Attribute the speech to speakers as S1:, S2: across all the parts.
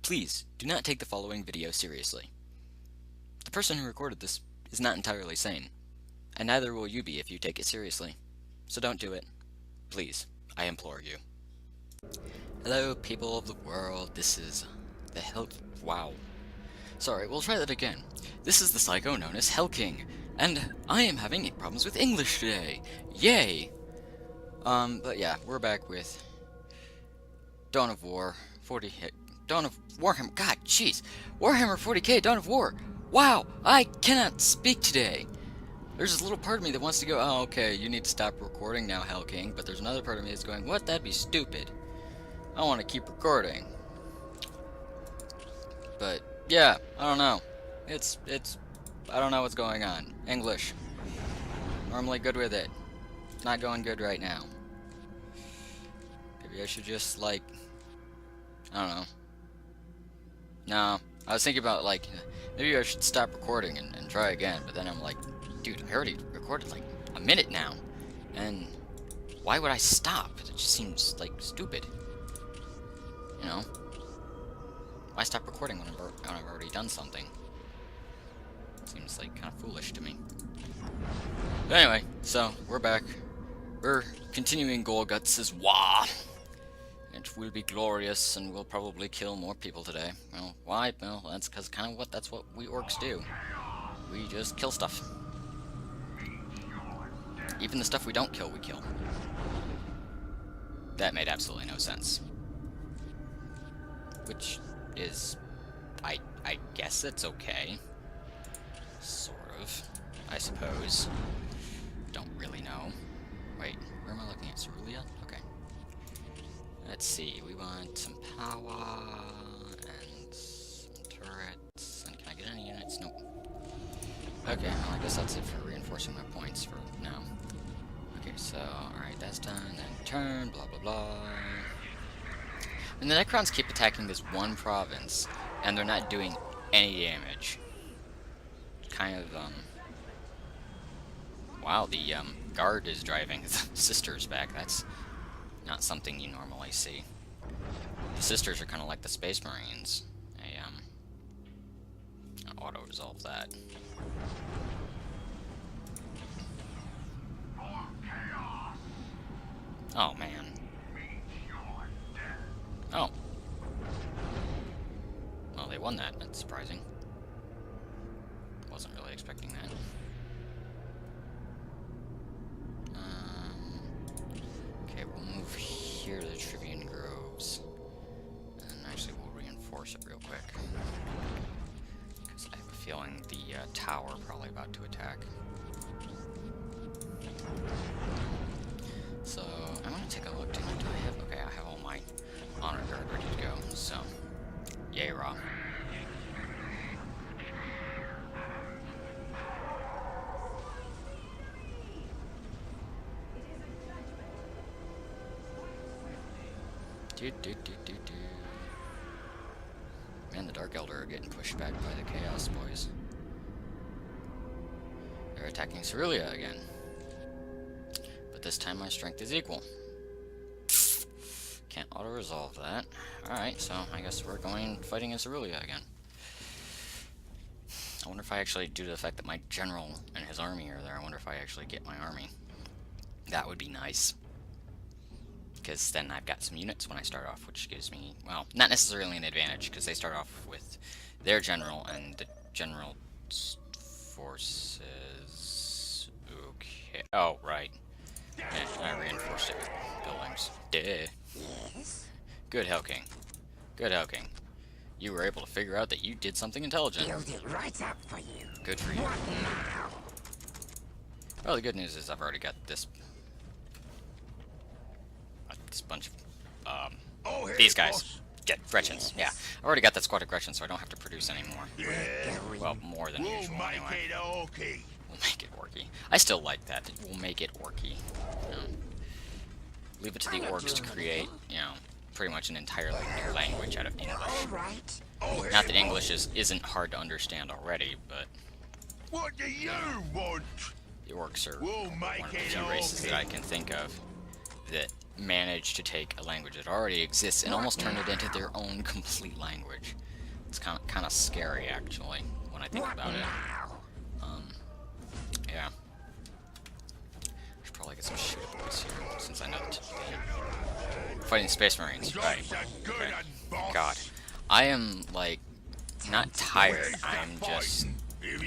S1: Please, do not take the following video seriously. The person who recorded this is not entirely sane, and neither will you be if you take it seriously. So don't do it. Please, I implore you. Hello, people of the world, this is the Wow. Sorry, we'll try that again. This is the psycho known as Hellking, and I am having problems with English today. Yay! But yeah, we're back with Dawn of War, Dawn of Warhammer, god, jeez! Warhammer 40k, Dawn of War! Wow, I cannot speak today! There's this little part of me that wants to go, oh, okay, you need to stop recording now, Hellking, but there's another part of me that's going, what, that'd be stupid. I want to keep recording. But, yeah, I don't know. I don't know what's going on. English. Normally good with it. Not going good right now. Maybe I should just, like, I don't know. No, I was thinking about, like, maybe I should stop recording and try again, but then I'm like, dude, I already recorded, like, a minute now, and why would I stop? It just seems, like, stupid. You know? Why stop recording when I've already done something? Seems, like, kind of foolish to me. But anyway, so, we're back. We're continuing Golguts' WAAAAGH. It will be glorious, and we'll probably kill more people today. Well, why? Well, that's because that's what we orcs do. We just kill stuff. Even the stuff we don't kill, we kill. That made absolutely no sense. Which is, I guess it's okay. Sort of, I suppose. Don't really know. Wait, where am I looking at? Cerulean? Okay. Let's see, we want some power, and some turrets, and can I get any units? Nope. Okay, well I guess that's it for reinforcing my points for now. Okay, so, alright, that's done, then turn, blah blah blah. And the Necrons keep attacking this one province, and they're not doing any damage. Kind of, wow, the, guard is driving the sisters back. That's not something you normally see. The sisters are kind of like the Space Marines. I'll auto-resolve that. Oh, man. Oh. Well, they won that. That's surprising. Wasn't really expecting that. Okay, we'll move here to the Tribune Groves. And actually, we'll reinforce it real quick. Because I have a feeling the tower probably about to attack. So, I'm going to take a look. Do I have... Okay, I have all my honor guard ready to go. So, yay, raw. Man, the Dark Elder are getting pushed back by the Chaos Boys. They're attacking Cerulean again. But this time my strength is equal. Can't auto-resolve that. Alright, so I guess we're fighting in Cerulean again. I wonder if I actually, due to the fact that my general and his army are there, I wonder if I actually get my army. That would be nice. Because then I've got some units when I start off, which gives me, well, not necessarily an advantage, because they start off with their general, and the general's forces... Okay. Oh, right. Yeah, I reinforced it with buildings. Duh.
S2: Yes?
S1: Good Hellking. Good Hellking. You were able to figure out that you did something intelligent.
S2: Build it right up for you.
S1: Good for you.
S2: What now?
S1: Well, the good news is I've already got this bunch of, these guys. Get Gretchens, yeah. I've already got that squad of Gretchens, so I don't have to produce anymore.
S2: Yeah.
S1: Well, more than usual, anyway.
S3: It orky.
S1: We'll make it orky. I still like that. We'll make it orky. You know, leave it to the orcs to create, you know, pretty much an entirely new language out of English.
S2: Alright.
S1: Not that English isn't hard to understand already, but
S3: What do you want?
S1: the orcs are
S3: We'll
S1: one
S3: make
S1: of the
S3: it
S1: few races
S3: orky.
S1: that I can think of that manage to take a language that already exists and almost turn it into their own complete language. It's kind of scary, actually, when I think about it. Yeah. Should probably get some shit boys here, since I know that fighting Space Marines. Right. Okay. God. I am, like, not tired. I'm just...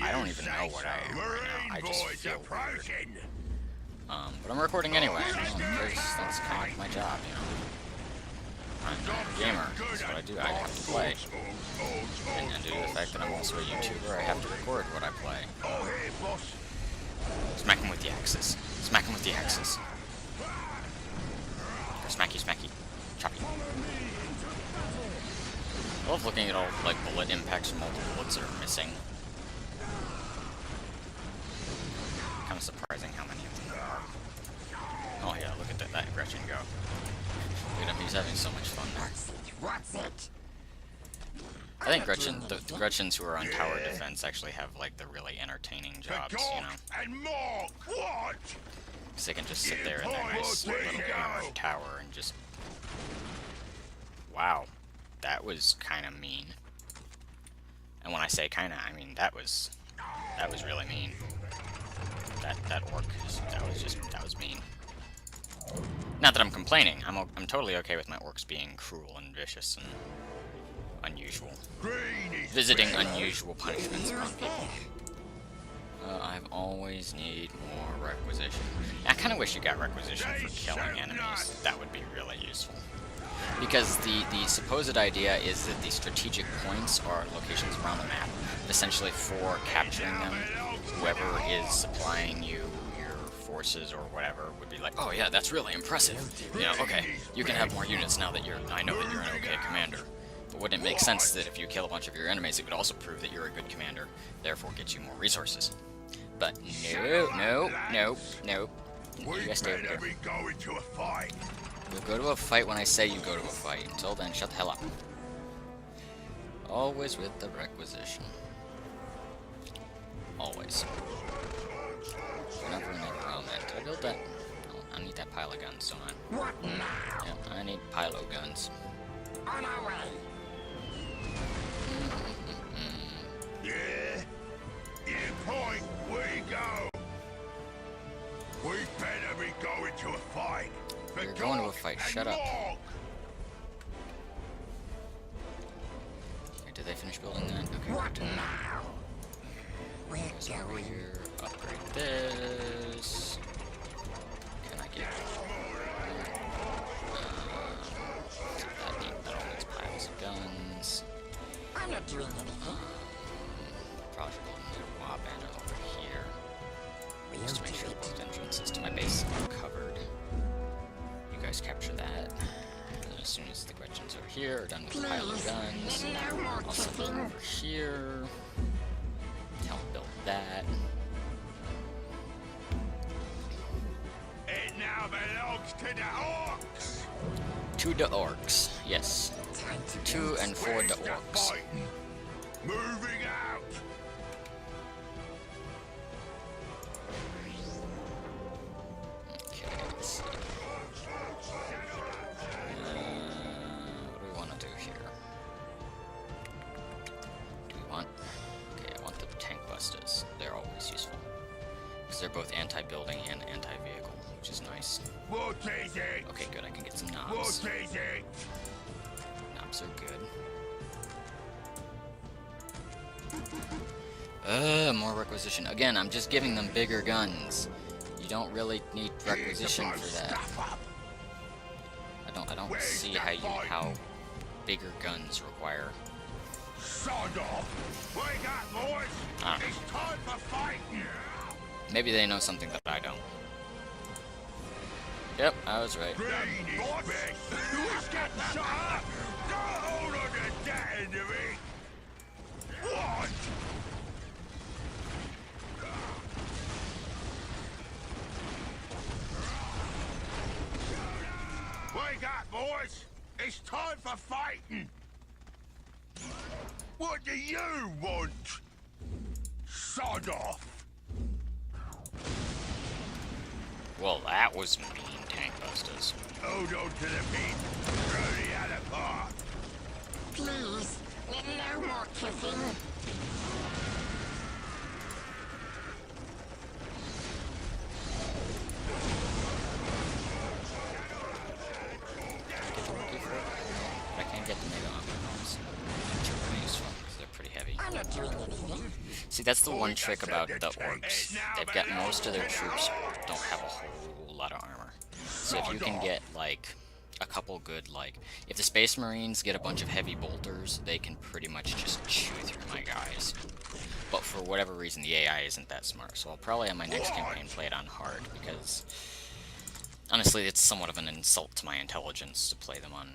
S1: I don't even know what I am right now. I just feel weird. But I'm recording anyway, you know, because that's kind of my job, you know. I'm a gamer. That's what I do. I have to play. And due to the fact that I'm also a YouTuber, I have to record what I play. Smack him with the axes. Smack him with the axes. Smacky, smacky. Choppy. I love looking at all, like, bullet impacts from all the bullets that are missing. Kind of surprising how many of them there are. Oh yeah, look at that Gretchen go. Look at him, he's having so much fun there.
S2: What's it?
S1: I think the Gretchens who are on tower defense actually have, like, the really entertaining jobs, you know?
S3: And more. What?
S1: Because they can just sit there in their nice little armored tower and just... Wow. That was kind of mean. And when I say kind of, I mean that was really mean. That orc, that was mean. Not that I'm complaining. I'm totally okay with my orcs being cruel and vicious and unusual. Visiting unusual punishments upon people. I've always need more requisition. I kind of wish you got requisition for killing enemies. That would be really useful. Because the supposed idea is that the strategic points are locations around the map, essentially for capturing them. Whoever is supplying you your forces or whatever would be like, oh yeah, that's really impressive. You know, okay, you can have more units now that I know that you're an okay commander. But wouldn't it make sense that if you kill a bunch of your enemies, it would also prove that you're a good commander, therefore get you more resources? But no. You guys stay over there. You'll go to a fight when I say you go to a fight. Until then, shut the hell up. Always with the requisition. Always. Never on that. Did I build that? Oh, I need that pile of guns, don't I?
S2: What now?
S1: Yeah, I need pile of guns.
S2: On our way.
S3: Yeah. In point, we go. We better be going to a fight.
S1: You're going to a fight. Shut up. Okay, did they finish building that? Okay.
S2: What now? We're
S1: Over
S2: going.
S1: here. Upgrade this. Can I get? That all needs piles of guns.
S2: I'm not doing anything.
S1: Probably should build a WAAAAGH banner over here.
S2: We'll
S1: Just to make
S2: do
S1: sure
S2: it.
S1: both entrances to my base are covered. You guys capture that. And as soon as the Gretchens are here, are done with the pile of guns,
S2: No more
S1: I'll send them
S2: kicking.
S1: over here. Help build that.
S3: It now belongs to the Orks.
S1: To the Orks, yes.
S2: Time to
S1: To and for
S3: Where's
S1: the
S3: the
S1: Orks.
S3: fighting? Moving out.
S1: Okay, let's see. What do we want to do here? Do we want... Okay, I want the tank busters. They're always useful. Because they're both anti-building and anti-vehicle, which is nice.
S3: What is it?
S1: Okay, good, I can get some
S3: What
S1: knobs.
S3: is it?
S1: Knobs are good. More requisition. Again, I'm just giving them bigger guns. You don't really need requisition
S3: Here's the
S1: for that.
S3: stuff up.
S1: I don't
S3: Where's
S1: see
S3: the
S1: how bigger guns require.
S3: Sod off. Wake up, boys.
S1: Ah.
S3: It's time for fighting.
S1: Maybe they know something that I don't. Yep, I was right.
S3: Greeny best. Who's getting shot up? Don't hold on to that end of it. What? Wake up, boys. It's time for fighting. What do you want? Sod off.
S1: Well, that was mean, tank busters.
S3: Hold on to the meat. Throw the other part.
S2: Please, no more kissing.
S1: Get the rookie for it. But I can't get the mega omnivores, which are pretty useful because they're pretty heavy.
S2: I'm not doing anything.
S1: See, that's the one trick about the Orks. They've got most of their troops don't have a whole lot of armor. So if you can get, like, a couple good, like, if the Space Marines get a bunch of heavy bolters, they can pretty much just chew through my guys. But for whatever reason, the AI isn't that smart, so I'll probably on my next campaign play it on hard, because honestly, it's somewhat of an insult to my intelligence to play them on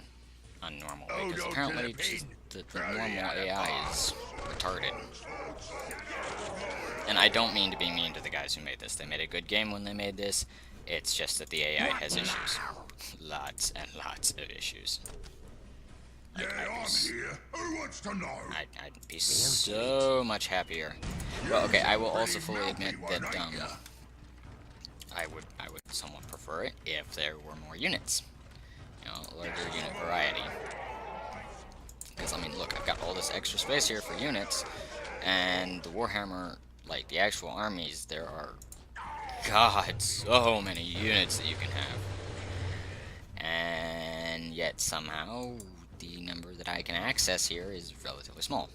S1: normal, because apparently just the normal AI is retarded. And I don't mean to be mean to the guys who made this. They made a good game when they made this. It's just that the AI has issues. Lots and lots of issues.
S3: Yeah, I'm here. Who wants to know?
S1: I'd be so much happier. Well, okay, I will also fully admit that I would somewhat prefer it if there were more units. You know, larger unit variety. Because, I mean, look, I've got all this extra space here for units, and the Warhammer, like, the actual armies, there are, God, so many units that you can have. And yet, somehow, the number that I can access here is relatively small.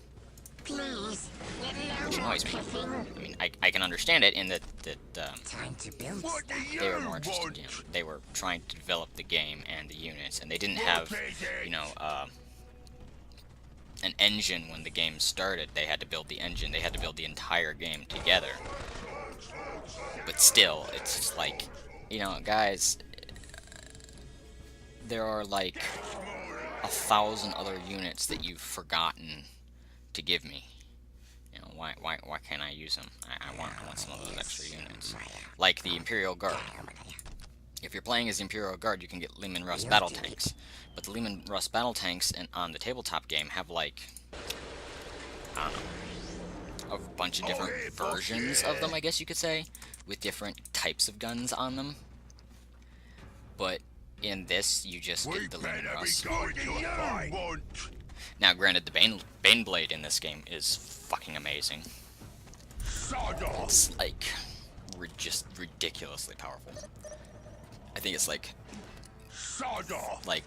S2: Please,
S1: Which
S2: no more
S1: annoys me.
S2: kissing.
S1: I mean, I can understand it in that
S2: Time to build
S3: What do
S2: stuff.
S3: you
S1: they were more interested,
S3: want?
S1: you know, they were trying to develop the game and the units, and they didn't have, you know, an engine when the game started. They had to build the engine, they had to build the entire game together. But still, it's just like, you know, guys, there are like 1,000 other units that you've forgotten to give me. You know, why can't I use them? I want some of those extra units. Like the Imperial Guard. If you're playing as the Imperial Guard, you can get Leman Russ battle tanks. But the Leman Russ battle tanks on the tabletop game have, like, I don't know, a bunch of different versions of them, I guess you could say, with different types of guns on them. But in this, you just
S3: We
S1: get the Leman
S3: better be
S1: Russ.
S3: going to a fight.
S1: Now, granted, the Bane Blade in this game is fucking amazing.
S3: Sod off.
S1: It's, like, just ridiculously powerful. I think it's like,
S3: Sod off.
S1: I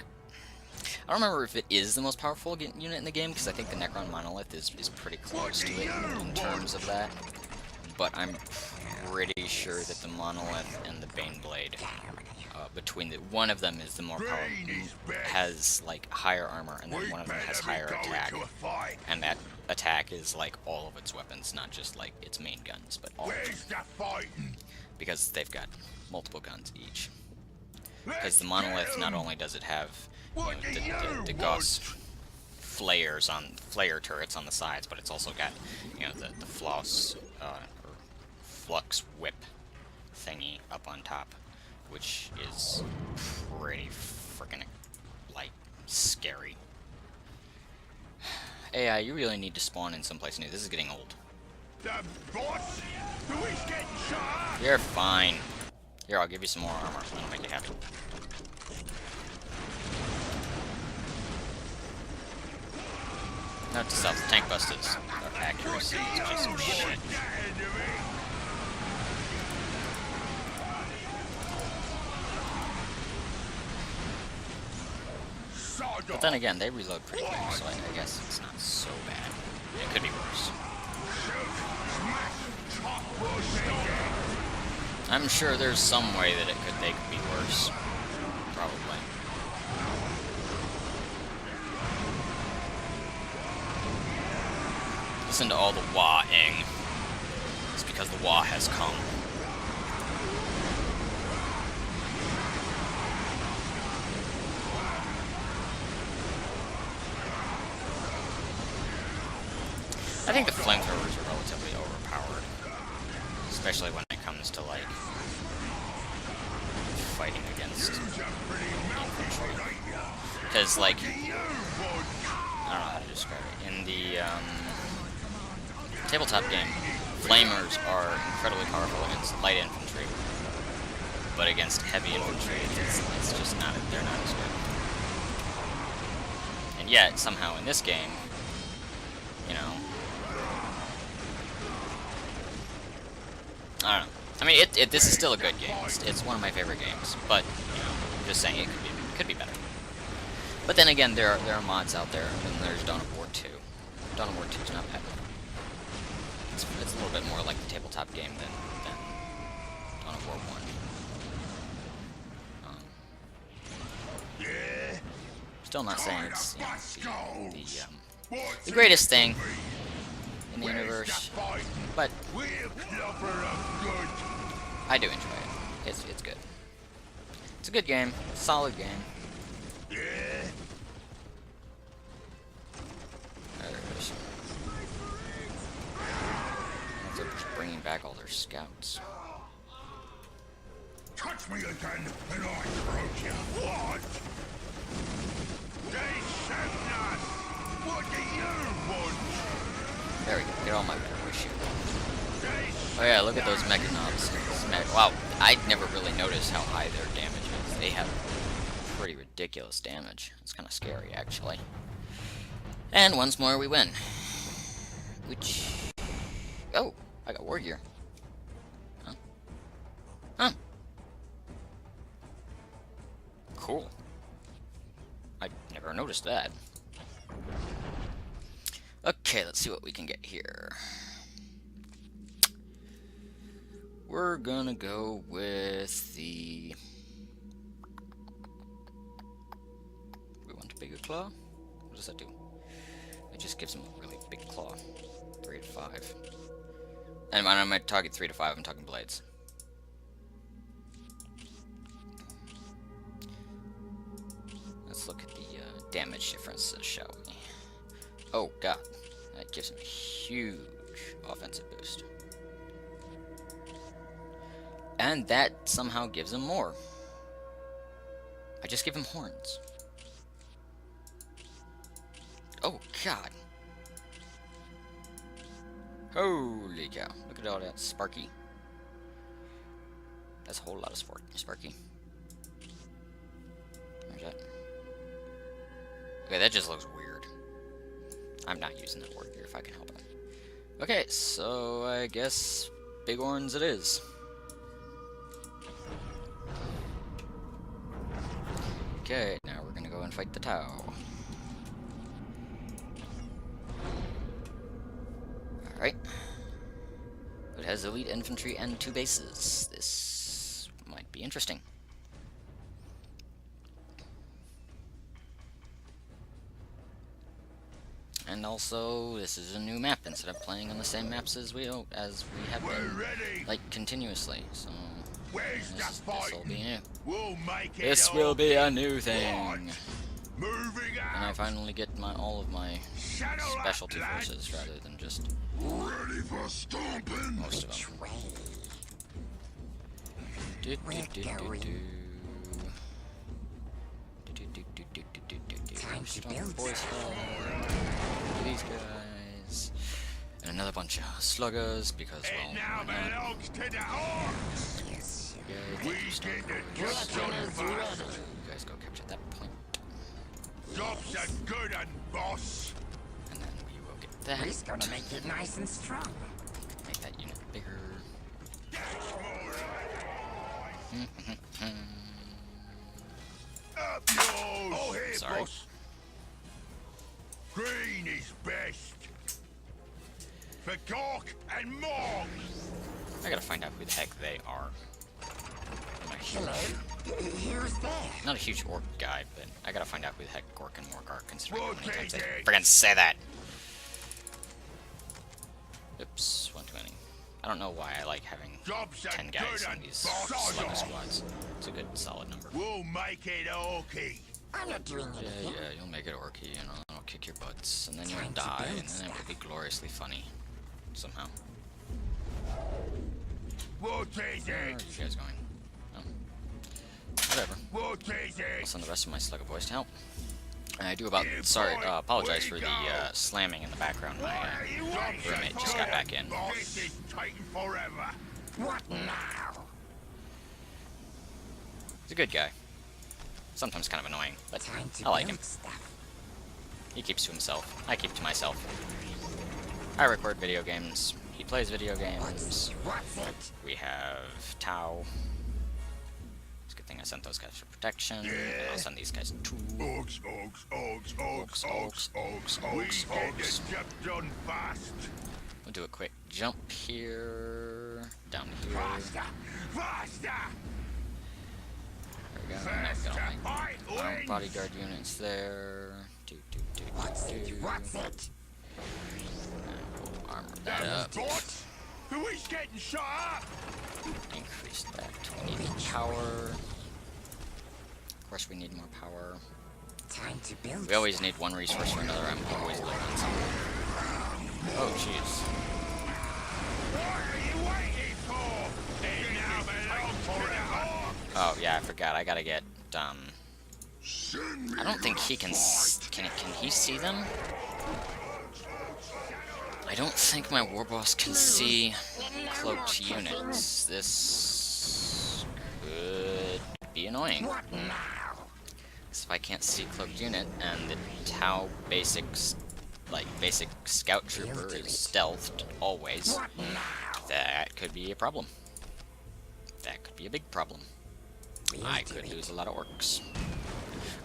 S1: don't remember if it is the most powerful unit in the game, because I think the Necron Monolith is pretty close to it in terms of that. But I'm pretty sure that the Monolith and the Bane Blade, between one of them is the more powerful, has like higher armor, and then one of them has higher attack. And that attack is like all of its weapons, not just like its main guns, but all of them.
S3: Where's the fighting?
S1: Because they've got multiple guns each. Because the Monolith, not only does it have, you know, the Gauss flares on flare turrets on the sides, but it's also got, you know, the floss or flux whip thingy up on top, which is pretty freaking like scary. AI, you really need to spawn in someplace new. This is getting old.
S3: The boss? Who is getting shot?
S1: You're fine. Here, I'll give you some more armor. That'll make you happy. Note to self, the tank busters. Their accuracy is just some shit. But then again, they reload pretty quick, so I guess it's not so bad. It could be worse. I'm sure there's some way that they could be worse. Probably. Listen to all the WAAAAGH. It's because the WAAAAGH has come. I think the flamethrowers are relatively overpowered. Especially when it comes to, like, fighting against infantry. Because, like, I don't know how to describe it. In the tabletop game, flamers are incredibly powerful against light infantry. but against heavy infantry, it's just not, they're not as good. And yet, somehow in this game, you know, I don't know. I mean, this is still a good game. It's one of my favorite games, but, you know, I'm just saying it could be better. But then again, there are mods out there, and there's Dawn of War 2. Dawn of War 2 is not bad. It's a little bit more like the tabletop game than Dawn of War 1. Still not saying it's, you know, the greatest thing in the universe, but I do enjoy it. It's good. It's a good game, solid game. They're just bringing back all their scouts.
S3: Touch me again, and I throw you. What? They said not. What do you want?
S1: There we go. Get all my better issue. Oh yeah, look at those mega knobs. Wow, I never really noticed how high their damage is. They have pretty ridiculous damage. It's kind of scary, actually. And once more, we win. Which... Oh, I got war gear. Huh? Huh. Cool. I never noticed that. Okay, let's see what we can get here. We're gonna go with the... We want a bigger claw? What does that do? It just gives him a really big claw. 3 to 5. And when I'm at target 3 to 5, I'm talking blades. Let's look at the damage differences, shall we? Oh god, that gives him a huge offensive boost. And that somehow gives him more. I just give him horns. Oh god. Holy cow. Look at all that sparky. That's a whole lot of sparky. Where's that? Okay, that just looks weird. I'm not using that word here if I can help it. Okay, so I guess big horns it is. Okay, now we're gonna go and fight the Tau. Alright. It has elite infantry and 2 bases. This might be interesting. And also, this is a new map instead of playing on the same maps as we have been, like, continuously. So this will be new. This will be a new thing. And I finally get all of my specialty forces rather than just most of them.
S2: Time to build.
S1: These guys. And another bunch of sluggers because, well,
S3: now belongs to the Orks.
S2: Yes.
S1: yeah,
S3: We get the job done fast.
S1: you guys go capture that point.
S3: Job's a good one, boss.
S1: And then we will get that.
S2: He's gonna make it nice and strong.
S1: Make that unit bigger.
S3: Up yours. Oh, here,
S1: Sorry.
S3: boss. Green is best. For Gork and Morg.
S1: I gotta find out who the heck they are.
S2: Hello? Who's there?
S1: Not a huge orc guy, but I gotta find out who the heck Gork and Morg are, considering how many times I
S3: Rotate
S1: friggin' say that. Oops, one too many. I don't know why I like having
S3: Job's a
S1: 10 guys
S3: good
S1: in
S3: one,
S1: these
S3: boss.
S1: slugger squads. It's a good, solid number.
S3: We'll make it orky.
S2: I'm not doing
S1: Yeah,
S2: anything.
S1: yeah, you'll make it orky, and I'll kick your butts, and then you'll die, and then it will be gloriously funny. Somehow.
S3: What is
S1: Where are
S3: it?
S1: you guys going? Oh. Whatever.
S3: What is
S1: I'll
S3: it?
S1: send the rest of my slugger boys to help. And I do apologize for the slamming in the background. My roommate just got back in.
S3: This is taking forever.
S2: What now?
S1: He's a good guy. Sometimes kind of annoying, but
S2: Time to
S1: I like
S2: build
S1: him.
S2: stuff.
S1: He keeps to himself. I keep to myself. I record video games. He plays video games.
S2: What's it?
S1: We have Tau. It's a good thing I sent those guys for protection. And I'll send these guys too.
S3: Orks, we get the job done fast.
S1: We'll do a quick jump here. Down here.
S3: Faster, faster.
S1: There we go. Now we got all my bodyguard units there.
S2: What's it? What's it?
S1: We'll armor that up.
S3: What? Who's getting shot up?
S1: Increase that. We need more power. Of course, we need more power.
S2: Time to build.
S1: We always need one resource or another. I'm always low on something. Oh, jeez.
S3: What are you waiting for? They now belong to the Orks.
S1: Oh, yeah, I forgot. I gotta get, I don't think he can can he see them? I don't think my war boss can see cloaked units. This could be annoying.
S2: What now?
S1: So if I can't see cloaked unit and the Tau basics, like basic scout trooper is stealthed always,
S2: What now?
S1: that could be a problem. That could be a big problem. I could lose a lot of orcs.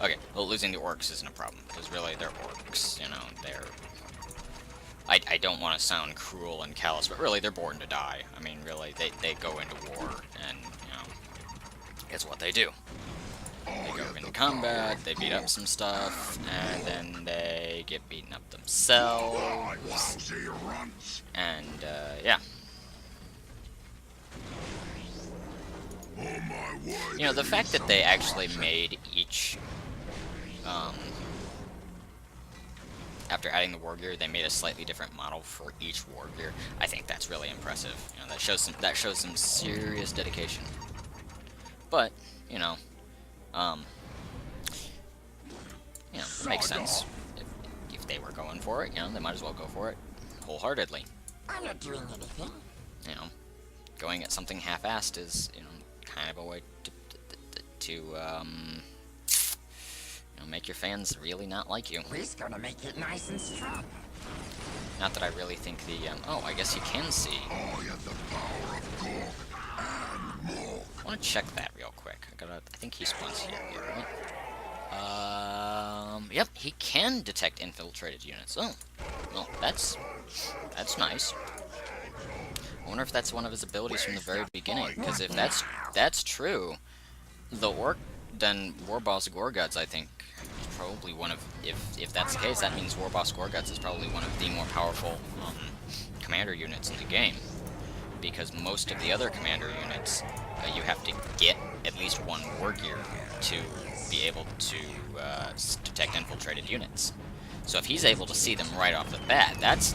S1: Okay, well, losing the orcs isn't a problem, because really they're orcs, you know, they're... I don't want to sound cruel and callous, but really they're born to die. I mean, really, they go into war, and, you know, it's what they do. They go into combat, they beat up some stuff, and then they get beaten up themselves. And, yeah. You know, the fact that they actually made each, after adding the war gear, they made a slightly different model for each war gear. I think that's really impressive. You know, that shows some serious dedication. But, you know, it makes sense. If they were going for it, you know, they might as well go for it wholeheartedly.
S2: I'm not doing anything.
S1: You know, going at something half-assed is, you know, kind of a way to you know, make your fans really not like you.
S2: We're gonna make it nice and strong.
S1: Not that I really think the, oh, I guess he can see. I want to check that real quick. I think he spawns here, right? Yep, he can detect infiltrated units. Oh, well, that's nice. I wonder if that's one of his abilities from the very beginning, because if that's true, the orc, then Warboss Gorguts, I think, is probably one of, if that's the case, that means Warboss Gorguts is probably one of the more powerful commander units in the game, because most of the other commander units, you have to get at least one war gear to be able to detect infiltrated units. So if he's able to see them right off the bat, that's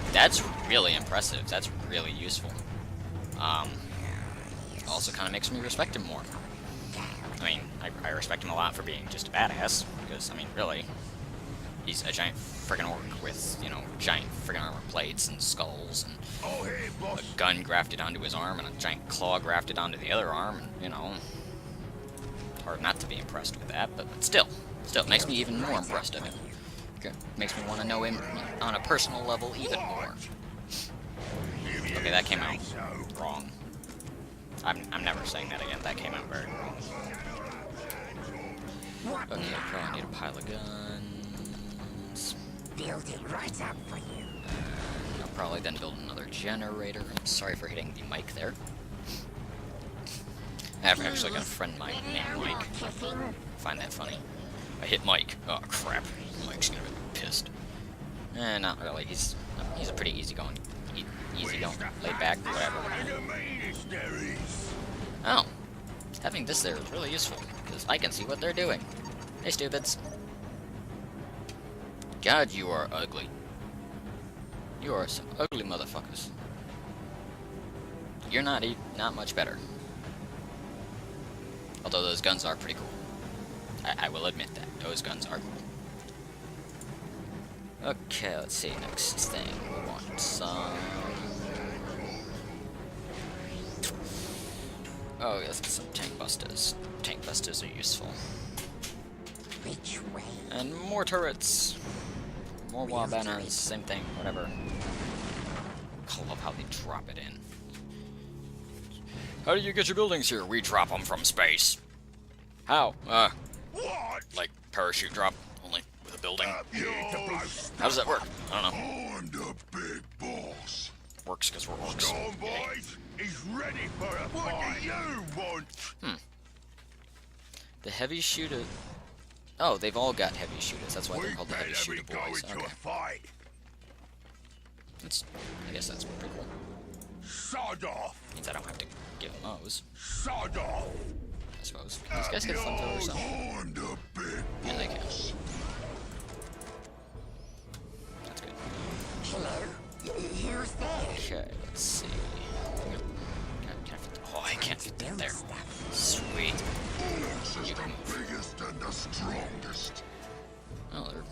S1: really impressive. That's really useful. Also kind of makes me respect him more. I mean, I respect him a lot for being just a badass, because, I mean, really, he's a giant friggin' orc with, you know, giant friggin' armor plates and skulls, and a gun grafted onto his arm, and a giant claw grafted onto the other arm, and, you know, it's hard not to be impressed with that, but still, it makes me even more impressed of him. Okay, makes me want to know him on a personal level even more. Okay, that came out wrong. I'm never saying that again. That came out very wrong. Okay, probably need a pile of guns.
S2: Build it right up for you.
S1: I'll probably then build another generator. I'm sorry for hitting the mic there. I've actually got a friend of mine named Mike. I find that funny. I hit Mike. Oh crap. Mike's gonna be pissed. Not really. He's a pretty easygoing, laid back, whatever. Oh, having this there is really useful, because I can see what they're doing. Hey, stupids. God, you are ugly. You are some ugly motherfuckers. You're not much better. Although those guns are pretty cool. I will admit that. Those guns are cool. Okay, let's see, next thing. We want some... Oh, yes, some tank busters. Tank busters are useful.
S2: Which way?
S1: And more turrets. More wall banners. Same thing. Whatever. I love how they drop it in. How do you get your buildings here? We drop them from space. How?
S3: What?
S1: Like parachute drop, only with a building. How does that work? I don't know.
S3: I'm the big boss.
S1: Works because we're orcs.
S3: Storm boys, he's ready for a fight. What do you want?
S1: The heavy shooter. Oh, they've all got heavy shooters. That's why
S3: We
S1: they're called the heavy
S3: better be
S1: shooter
S3: going
S1: boys.
S3: to
S1: Okay.
S3: a fight.
S1: I guess that's pretty cool.
S3: Sod off.
S1: Means I don't have to give them those,
S3: Sod off.
S1: I suppose. Can these guys get flamethrowers or something?
S3: I'm the big
S1: Yeah, they can.
S3: boss.
S1: That's good.
S2: Hello? Who's there?
S1: Okay, let's see. Can I fit oh, I can't fit that
S2: Build
S1: there.
S2: stuff.
S1: Sweet.
S3: Orks is
S1: You
S3: the
S1: can move.
S3: biggest and the strongest.
S1: Oh, they're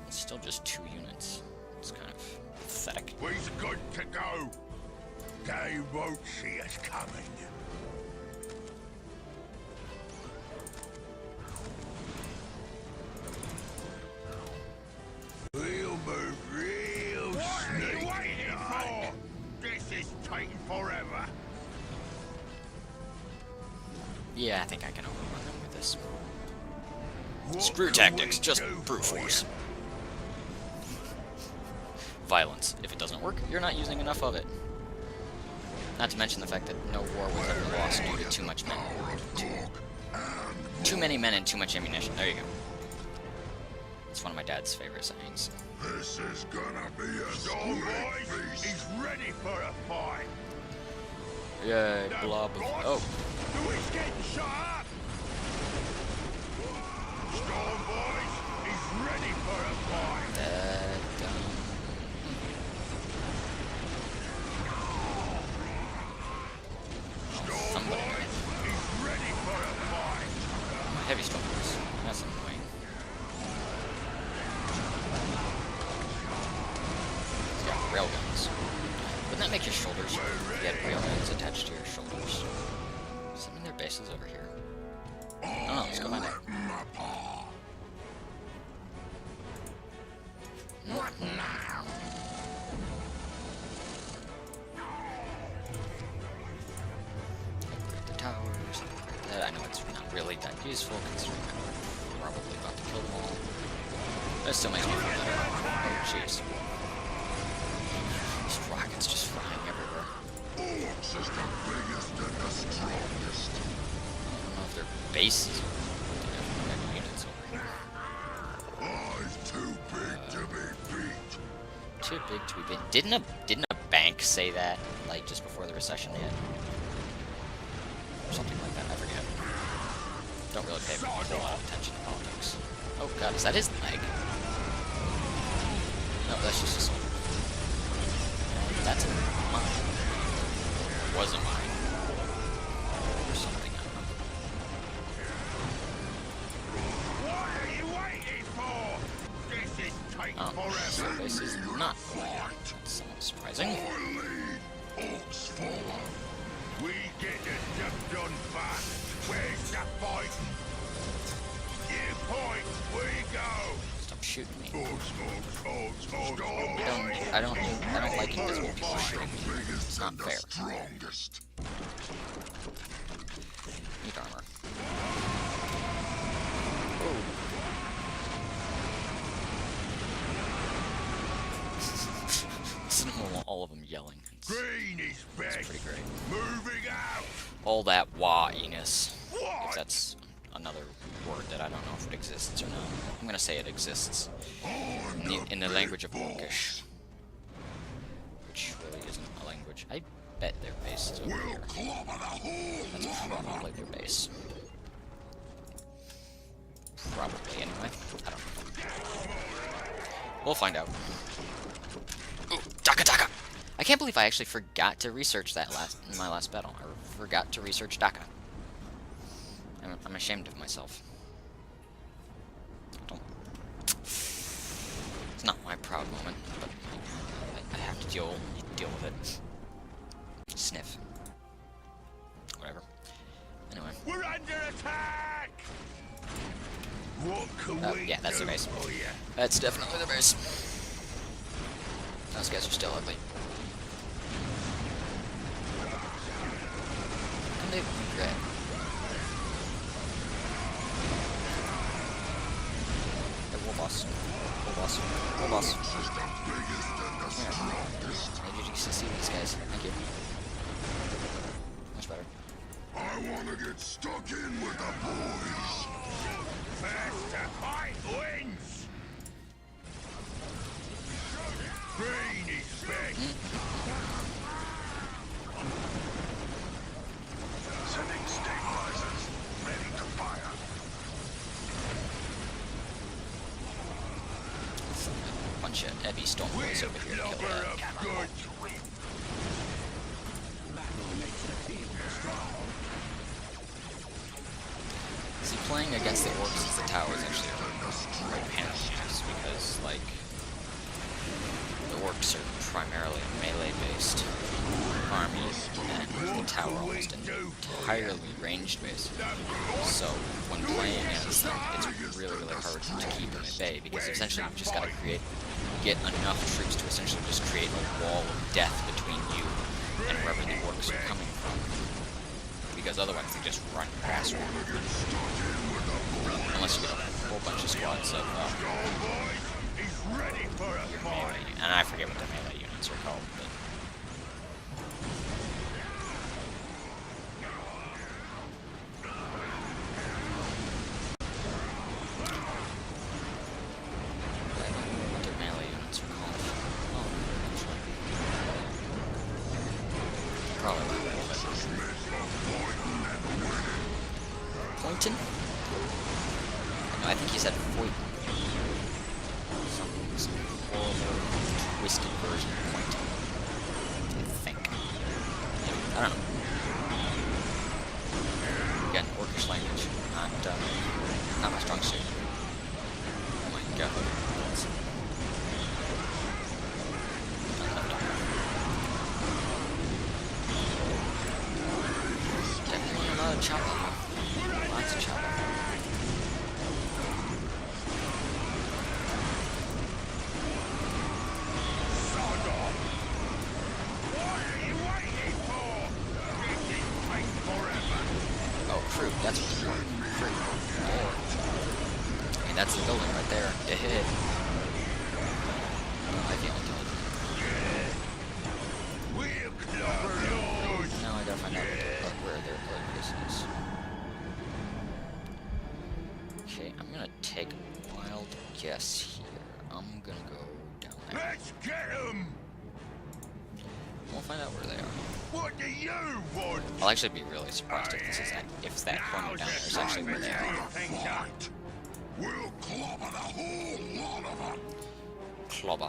S1: still just 2 units. It's kind of pathetic.
S3: We's good to go. They won't see us coming. We'll move real sneaky. What are you waiting for? This is taking forever.
S1: Yeah, I think I can overrun them with this.
S3: What
S1: Screw
S3: can
S1: tactics,
S3: we
S1: just
S3: do
S1: brute
S3: for
S1: force.
S3: you?
S1: Violence. If it doesn't work, you're not using enough of it. Not to mention the fact that no war was ever lost due to too much men. Too many men and too much ammunition. There you go. It's one of my dad's favorite sayings.
S3: This is gonna be a storm, boys. He's ready for a fight.
S1: Yay, blob. Oh,
S3: Who is getting shot up? Storm boys, he's ready for a fight. Storm
S1: somebody.
S3: boys, he's ready for a fight.
S1: Heavy storms. That's annoying. He's got railguns. Wouldn't that make your shoulders? If you had railguns attached to your shoulders. Some of their bases over here. Oh, let's go find it.
S2: What now?
S1: Upgrade the towers. I know it's not really that useful considering I'm probably about to kill them all. That still makes me feel better. Oh, jeez. These rockets just flying everywhere.
S3: Orks is the biggest and the strongest.
S1: I don't know if their base is different units over here.
S3: He's too big to be beat.
S1: Too big to be big. Didn't a bank say that like just before the recession hit? Or something like that. I forget. Don't really pay a whole lot of attention to politics. Oh god, is that his leg? No, that's just a soldier. That's mine. Or wasn't mine. Or something, I don't know.
S3: What are you waiting for? This is taking
S1: So
S3: forever.
S1: this is not going. That's somewhat surprising.
S3: Orks forward. We get the job done fast. Where's the fight? You point, we go.
S1: Stop shooting me.
S3: Orks.
S1: I don't like invisible people shooting me. It's not fair.
S3: Strongest.
S1: Need armor. Listen to all of them yelling.
S3: Green is best.
S1: Pretty great.
S3: Moving out.
S1: All that WAAAAGH-ness. If
S3: What?
S1: that's another word that I don't know if it exists or not. I'm gonna say it exists. In the language of Orkish. Which really isn't a language. I bet their base is over
S3: We'll
S1: here.
S3: clobber the whole
S1: That's probably their base. Probably, anyway. I don't know. We'll find out. Ooh, Daka Daka! I can't believe I actually forgot to research that in my last battle. I forgot to research Daka. I'm ashamed of myself. It's not my proud moment, but I have to deal with it. Sniff. Whatever.
S3: attack! What can
S1: Oh,
S3: we
S1: yeah, that's the
S3: do
S1: base.
S3: for you?
S1: That's definitely the base. Those guys are still ugly. How come they regret? Hey, War Boss. War Boss. War Boss. Come here. I need you to succeed these guys. Thank you. Much better.
S3: I wanna get stuck in with the boys. First to fight wins. Green is big. Sending stabilizers. Ready to fire.
S1: Bunch of Ebby Storm Boys over here to kill that.
S3: Good.
S1: See, playing against the Orks as the tower is actually quite painful, just because, like, the Orks are primarily a melee-based army, and the tower almost entirely ranged-based. So, when playing against them, it's really, really hard to keep them at bay, because essentially you've just got to get enough troops to essentially just create a wall of death between you and wherever the Orks are coming from. Because otherwise they just run past you. Unless you get a whole bunch of squads of your melee, and I forget what the melee units are called, but I don't know what their melee units are called. Oh, actually. Probably not. Poynton? No, I think he said Foyton. Some horrible, twisted version of Poynton. I think. I don't know. Again, Orkish language. Not my strong suit. Oh my god. Definitely a lot of chopper. Lots of chopper. Fruit, that's what they're called. Fruit. Or, I mean, that's the building right there. I feel intelligent. Now I gotta find out where their blood base is. Okay, I'm gonna take a wild guess here. I'm gonna go down there.
S3: Let's get them!
S1: We'll find out where they are.
S3: What do you want?
S1: I'll actually be really surprised if that corner down there is actually where they are.
S3: We'll clobber the whole lot of them.
S1: Clobber.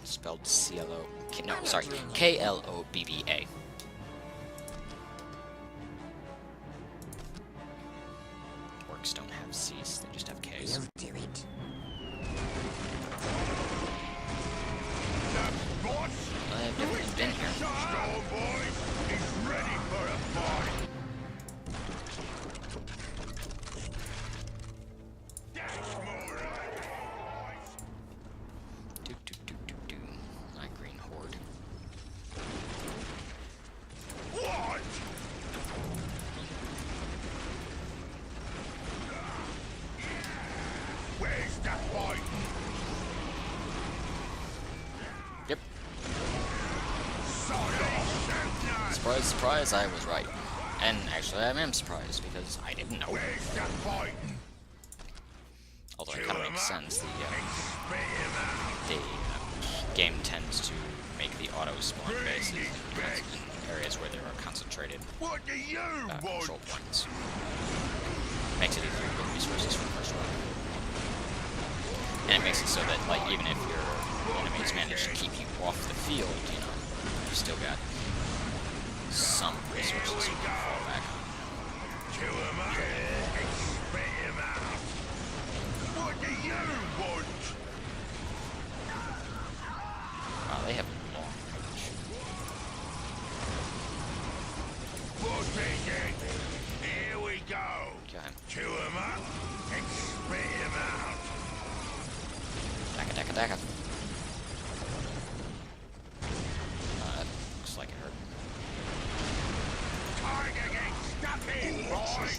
S1: Spelled C-L-O... No, sorry. K-L-O-B-B-A. Orks don't have C's, they just have K's.
S2: We'll do it.
S1: I've definitely been here.
S3: Storm boy is ready for a fight.
S1: Do. My green horde.
S3: What? Where's the fight?
S1: Yep. Surprise, surprise, I was right. And actually, I am surprised because I didn't know.
S3: Where's the fight?
S1: Although it kind of makes sense. The game tends to make the auto spawn bases in areas where there are concentrated
S3: What do you
S1: control
S3: want?
S1: points. Makes it easier to get resources from first one. And it makes it so that, like, even if your enemies manage to keep you off the field, you know, you've still got some resources you can fall back on.
S3: Kill him up. Spit him out. What do you want?
S1: Wow, they have long range.
S3: What is it? Here we go.
S1: God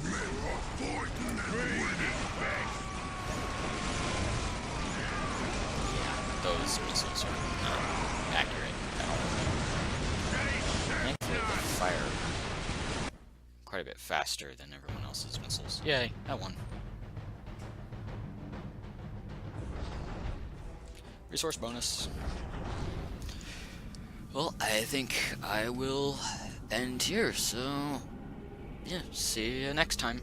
S3: men are fighting and winning best.
S1: Those missiles are not accurate at all. Thankfully, they fire quite a bit faster than everyone else's missiles. Yay, I won. Resource bonus. Well, I think I will end here, so yeah, see you next time.